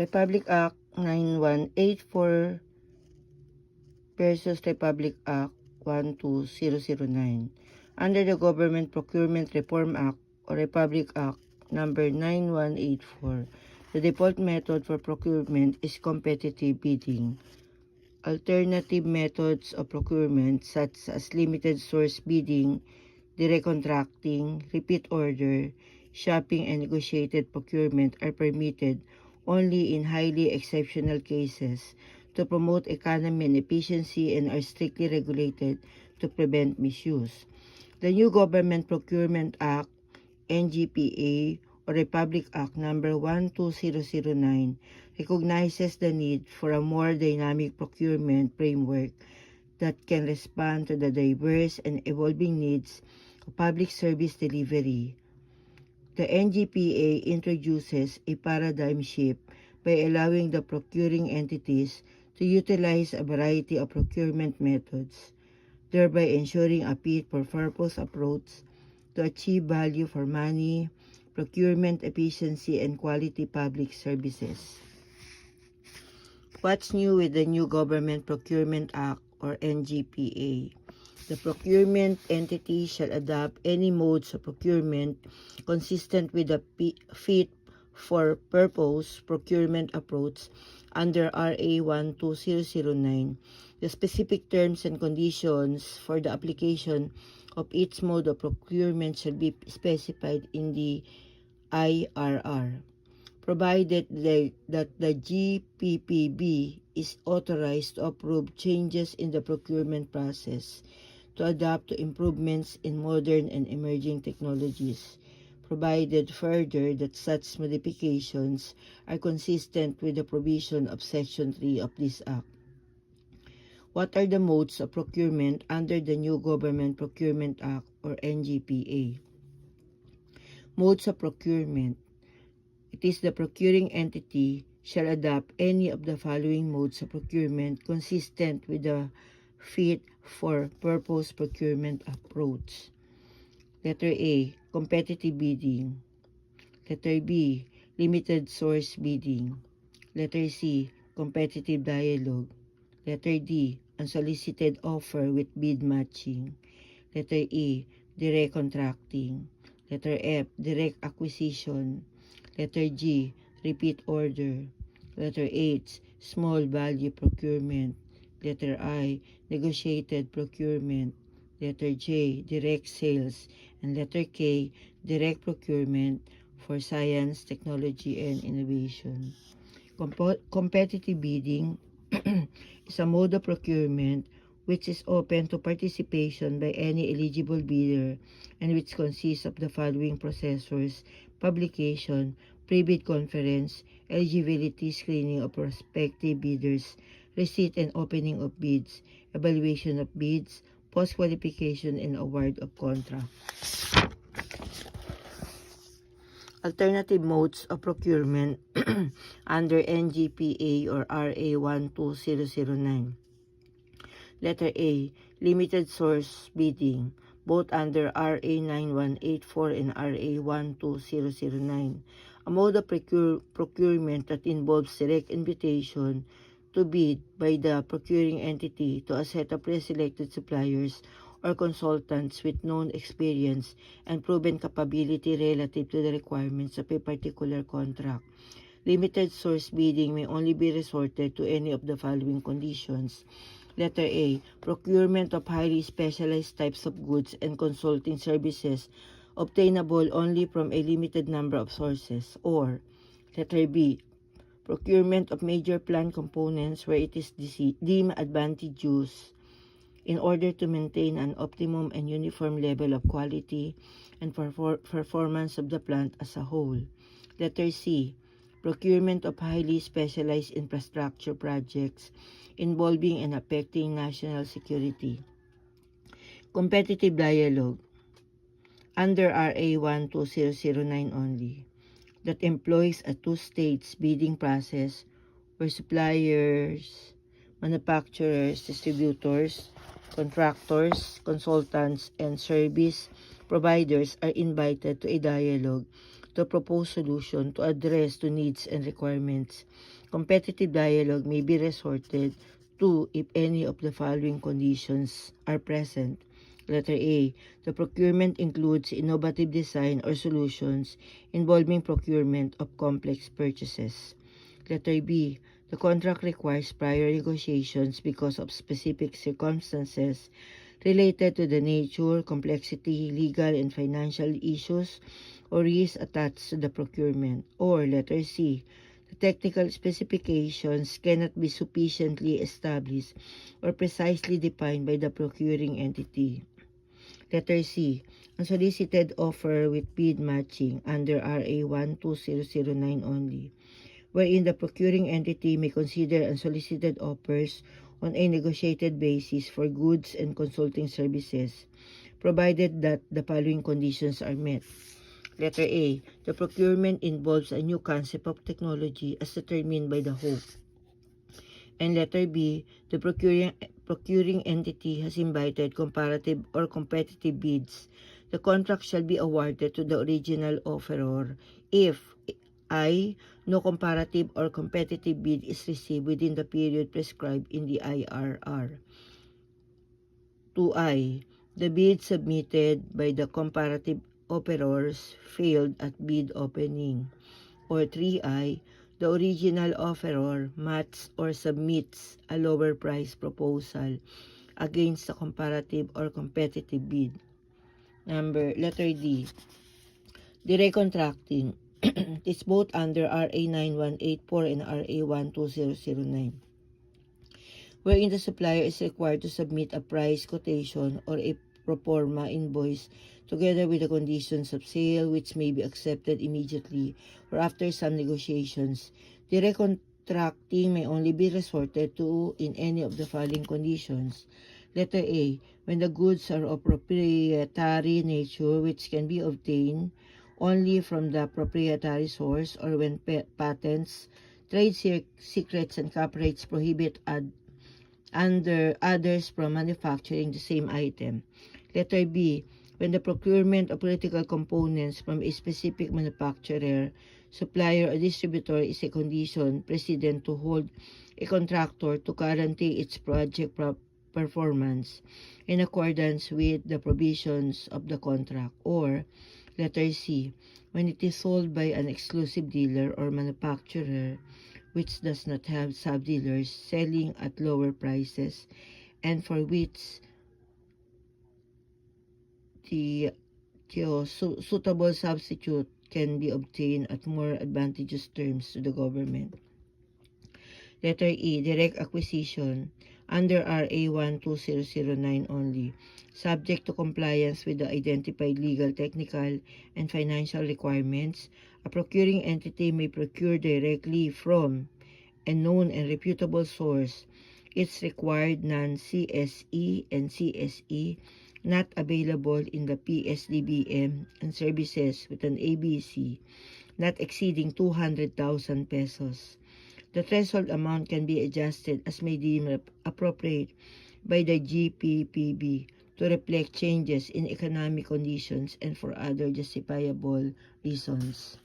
Republic Act 9184 versus Republic Act 12009. Under the Government Procurement Reform Act or Republic Act number 9184, the default method for procurement is competitive bidding. Alternative methods of procurement such as limited source bidding, direct contracting, repeat order, shopping, and negotiated procurement are permitted only in highly exceptional cases to promote economy and efficiency and are strictly regulated to prevent misuse. The new Government Procurement Act, NGPA, or Republic Act number 12009 recognizes the need for a more dynamic procurement framework that can respond to the diverse and evolving needs of public service delivery. The NGPA introduces a paradigm shift by allowing the procuring entities to utilize a variety of procurement methods, thereby ensuring a fit-for-purpose approach to achieve value for money, procurement efficiency, and quality public services. What's new with the new Government Procurement Act or NGPA? The procurement entity shall adopt any modes of procurement consistent with the fit-for-purpose procurement approach under RA 12009. The specific terms and conditions for the application of each mode of procurement shall be specified in the IRR, provided that the GPPB is authorized to approve changes in the procurement process to adapt to improvements in modern and emerging technologies, provided further that such modifications are consistent with the provision of Section 3 of this Act. What are the modes of procurement under the new Government Procurement Act or NGPA? Modes of procurement. It is the procuring entity shall adopt any of the following modes of procurement consistent with the fit-for-purpose procurement approach. Letter A, competitive bidding. Letter B, limited source bidding. Letter C, competitive dialogue. Letter D, unsolicited offer with bid matching. Letter E, direct contracting. Letter F, direct acquisition. Letter G, repeat order. Letter H, small value procurement. Letter I, negotiated procurement. Letter J, direct sales. And letter K, direct procurement for science, technology, and innovation. Competitive bidding is a mode of procurement which is open to participation by any eligible bidder and which consists of the following procedures: publication, pre-bid conference, eligibility screening of prospective bidders, receipt and opening of bids, evaluation of bids, post-qualification, and award of contract. Alternative modes of procurement under NGPA or RA 12009. Letter A, limited source bidding, both under RA 9184 and RA 12009. A mode of procurement that involves direct invitation to bid by the procuring entity to a set of pre-selected suppliers or consultants with known experience and proven capability relative to the requirements of a particular contract. Limited source bidding may only be resorted to any of the following conditions. Letter A, procurement of highly specialized types of goods and consulting services obtainable only from a limited number of sources. Or, letter B, procurement of major plant components where it is deemed advantageous in order to maintain an optimum and uniform level of quality and performance of the plant as a whole. Letter C, procurement of highly specialized infrastructure projects involving and affecting national security. Competitive dialogue under RA 12009 only, that employs a two-stage bidding process where suppliers, manufacturers, distributors, contractors, consultants, and service providers are invited to a dialogue to propose solution to address to needs and requirements. Competitive dialogue may be resorted to if any of the following conditions are present. Letter A. The procurement includes innovative design or solutions involving procurement of complex purchases. Letter B. The contract requires prior negotiations because of specific circumstances related to the nature, complexity, legal, and financial issues or risks attached to the procurement. Or letter C. The technical specifications cannot be sufficiently established or precisely defined by the procuring entity. Letter C. Unsolicited offer with bid matching under RA 12009 only, wherein the procuring entity may consider unsolicited offers on a negotiated basis for goods and consulting services, provided that the following conditions are met. Letter A. The procurement involves a new concept of technology as determined by the whole. And letter B. The procuring entity has invited comparative or competitive bids. The contract shall be awarded to the original offeror if I. No comparative or competitive bid is received within the period prescribed in the IRR. 2I. The bid submitted by the comparative offerors failed at bid opening. Or 3I. The original offeror matches or submits a lower price proposal against the comparative or competitive bid. Letter D. The recontracting is both under RA 9184 and RA 12009, wherein the supplier is required to submit a price quotation or a pro forma invoice together with the conditions of sale, which may be accepted immediately or after some negotiations. The recontracting may only be resorted to in any of the following conditions. Letter A. When the goods are of proprietary nature, which can be obtained only from the proprietary source, or when patents, trade secrets, and copyrights prohibit under others from manufacturing the same item. Letter B. When the procurement of critical components from a specific manufacturer, supplier, or distributor is a condition precedent to hold a contractor to guarantee its project performance in accordance with the provisions of the contract. Or letter C. When it is sold by an exclusive dealer or manufacturer which does not have sub-dealers selling at lower prices and for which the suitable substitute can be obtained at more advantageous terms to the government. Letter E. Direct acquisition under RA 12009 only, subject to compliance with the identified legal, technical, and financial requirements. A procuring entity may procure directly from a known and reputable source its required non-CSE and CSE not available in the PSDBM and services with an ABC not exceeding 200,000 pesos. The threshold amount can be adjusted as may deem appropriate by the GPPB to reflect changes in economic conditions and for other justifiable reasons.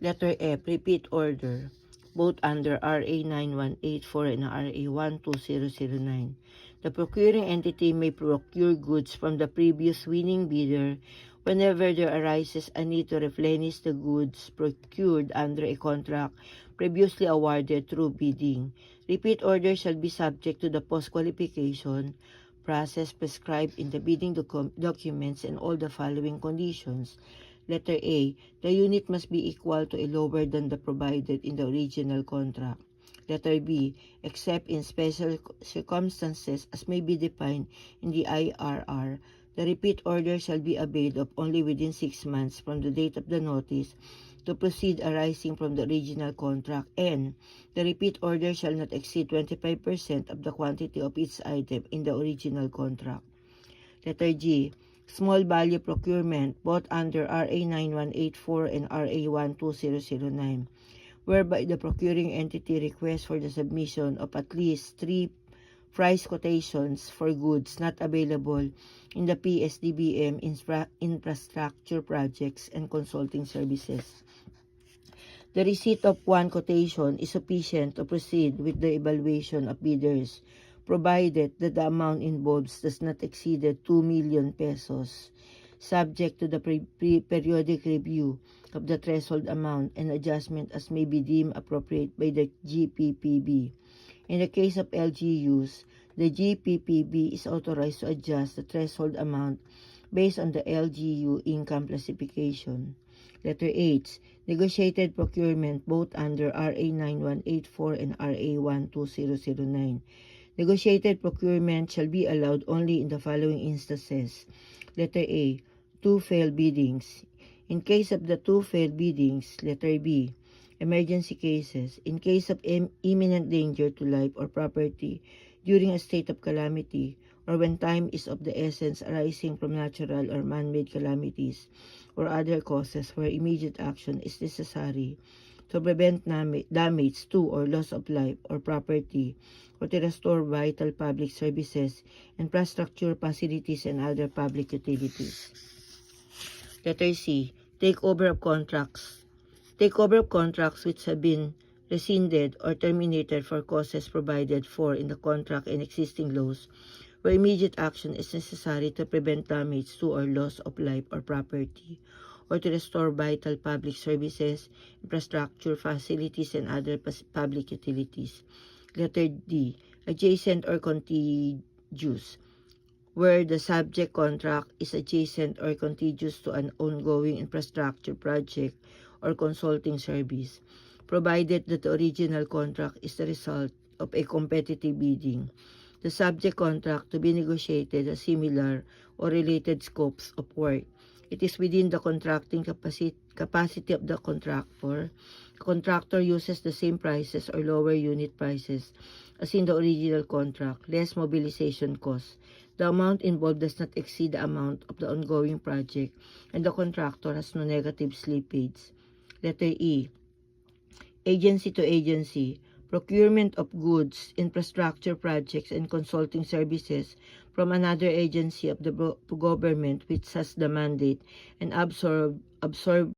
Letter F. Repeat order, both under RA 9184 and RA 12009. The procuring entity may procure goods from the previous winning bidder whenever there arises a need to replenish the goods procured under a contract previously awarded through bidding. Repeat order shall be subject to the post-qualification process prescribed in the bidding documents and all the following conditions. Letter A. The unit must be equal to a lower than the provided in the original contract. Letter B. Except in special circumstances as may be defined in the IRR, the repeat order shall be availed of only within 6 months from the date of the notice to proceed arising from the original contract, and the repeat order shall not exceed 25% of the quantity of each item in the original contract. Letter G. Small value procurement, both under RA 9184 and RA 12009, whereby the procuring entity requests for the submission of at least 3 price quotations for goods not available in the PSDBM infrastructure projects and consulting services. The receipt of one quotation is sufficient to proceed with the evaluation of bidders, provided that the amount involved does not exceed 2 million pesos, subject to the periodic review of the threshold amount and adjustment as may be deemed appropriate by the GPPB. In the case of LGUs, the GPPB is authorized to adjust the threshold amount based on the LGU income classification. Letter H. Negotiated procurement both under RA 9184 and RA 12009. Negotiated procurement shall be allowed only in the following instances. Letter A. 2 failed biddings. In case of the 2 failed biddings, letter B. Emergency cases. In case of imminent danger to life or property during a state of calamity, or when time is of the essence arising from natural or man-made calamities or other causes where immediate action is necessary to prevent damage to or loss of life or property, or to restore vital public services, infrastructure, facilities, and other public utilities. Letter C. Takeover of contracts. Takeover of contracts which have been rescinded or terminated for causes provided for in the contract and existing laws, where immediate action is necessary to prevent damage to or loss of life or property, or to restore vital public services, infrastructure, facilities, and other public utilities. Letter D. Adjacent or contiguous, where the subject contract is adjacent or contiguous to an ongoing infrastructure project or consulting service, provided that the original contract is the result of a competitive bidding. The subject contract to be negotiated has similar or related scopes of work. It is within the contracting capacity of the contractor. The contractor uses the same prices or lower unit prices as in the original contract, less mobilization costs. The amount involved does not exceed the amount of the ongoing project, and the contractor has no negative slippage. Letter E. Agency to agency. Procurement of goods, infrastructure projects, and consulting services from another agency of the government which has the mandate and absorb